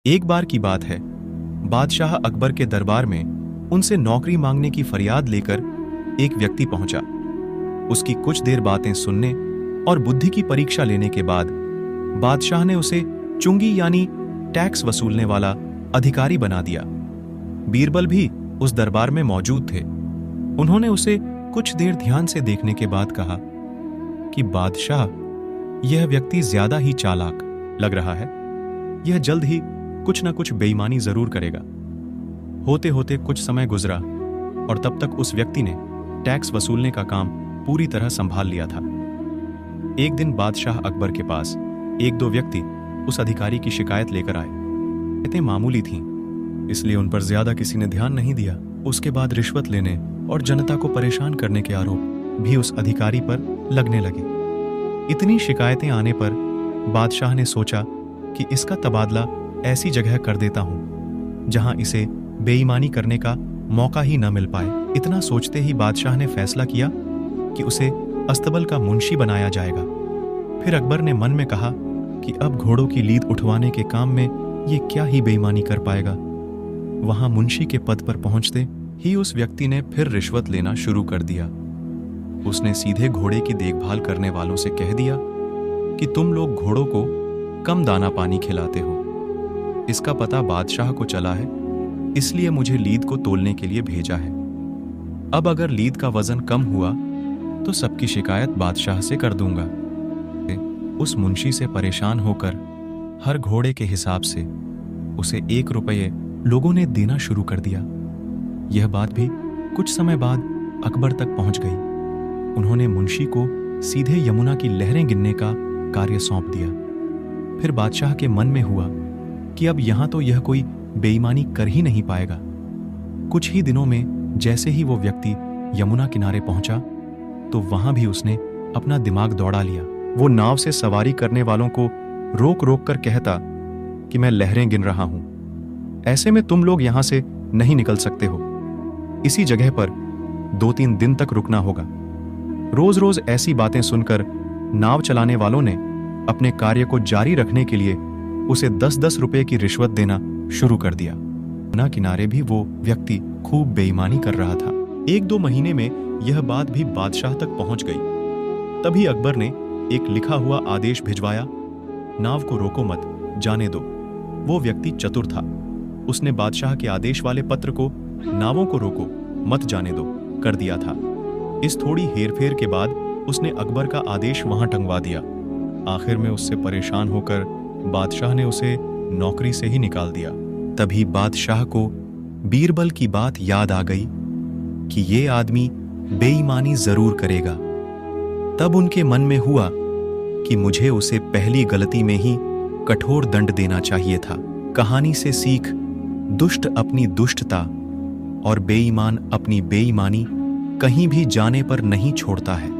एक बार की बात है, बादशाह अकबर के दरबार में उनसे नौकरी मांगने की फरियाद लेकर एक व्यक्ति पहुंचा। उसकी कुछ देर बातें सुनने और बुद्धि की परीक्षा लेने के बाद बादशाह ने उसे चुंगी यानी टैक्स वसूलने वाला अधिकारी बना दिया। बीरबल भी उस दरबार में मौजूद थे। उन्होंने उसे कुछ देर ध्यान से देखने के बाद कहा कि बादशाह, यह व्यक्ति ज्यादा ही चालाक लग रहा है। यह जल्द ही कुछ न कुछ बेईमानी जरूर करेगा। होते होते कुछ समय गुजरा और तब तक उस व्यक्ति ने टैक्स वसूलने का काम पूरी तरह संभाल लिया था। एक दिन बादशाह अकबर के पास एक दो व्यक्ति उस अधिकारी की शिकायत लेकर आए। शिकायतें मामूली थीं, इसलिए उन पर ज्यादा किसी ने ध्यान नहीं दिया। उसके बाद रिश्वत लेने और जनता को परेशान करने के आरोप भी उस अधिकारी पर लगने लगे। इतनी शिकायतें आने पर बादशाह ने सोचा कि इसका तबादला ऐसी जगह कर देता हूं जहां इसे बेईमानी करने का मौका ही न मिल पाए। इतना सोचते ही बादशाह ने फैसला किया कि उसे अस्तबल का मुंशी बनाया जाएगा। फिर अकबर ने मन में कहा कि अब घोड़ों की लीद उठवाने के काम में ये क्या ही बेईमानी कर पाएगा। वहां मुंशी के पद पर पहुंचते ही उस व्यक्ति ने फिर रिश्वत लेना शुरू कर दिया। उसने सीधे घोड़े की देखभाल करने वालों से कह दिया कि तुम लोग घोड़ों को कम दाना पानी खिलाते हो। इसका पता बादशाह को चला है, इसलिए मुझे लीद को तोलने के लिए भेजा है। अब अगर लीद का वजन कम हुआ तो सबकी शिकायत बादशाह से कर दूंगा। उस मुंशी से परेशान होकर हर घोड़े के हिसाब से उसे 1 रुपये लोगों ने देना शुरू कर दिया। यह बात भी कुछ समय बाद अकबर तक पहुंच गई। उन्होंने मुंशी को सीधे यमुना की लहरें गिनने का कार्य सौंप दिया। फिर बादशाह के मन में हुआ कि अब यहां तो यह कोई बेईमानी कर ही नहीं पाएगा। कुछ ही दिनों में जैसे ही वो व्यक्ति यमुना किनारे पहुंचा तो वहां भी उसने अपना दिमाग दौड़ा लिया। वो नाव से सवारी करने वालों को रोक रोक कर कहता कि मैं लहरें गिन रहा हूं, ऐसे में तुम लोग यहां से नहीं निकल सकते हो। इसी जगह पर 2-3 दिन तक रुकना होगा। रोज रोज ऐसी बातें सुनकर नाव चलाने वालों ने अपने कार्य को जारी रखने के लिए उसे 10-10 रुपए की रिश्वत देना शुरू कर दिया। यमुना किनारे भी वो व्यक्ति खूब बेईमानी कर रहा था। 1-2 महीने में यह बात भी बादशाह तक पहुंच गई। तभी अकबर ने एक लिखा हुआ आदेश भिजवाया, नाव को रोको मत, जाने दो। वो व्यक्ति चतुर था। उसने बादशाह के आदेश वाले पत्र को नावों को रोको मत जाने दो कर दिया था। इस थोड़ी हेरफेर के बाद उसने अकबर का आदेश वहां टंगवा दिया। आखिर में उससे परेशान होकर बादशाह ने उसे नौकरी से ही निकाल दिया। तभी बादशाह को बीरबल की बात याद आ गई कि ये आदमी बेईमानी जरूर करेगा। तब उनके मन में हुआ कि मुझे उसे पहली गलती में ही कठोर दंड देना चाहिए था। कहानी से सीख, दुष्ट अपनी दुष्टता और बेईमान अपनी बेईमानी कहीं भी जाने पर नहीं छोड़ता है।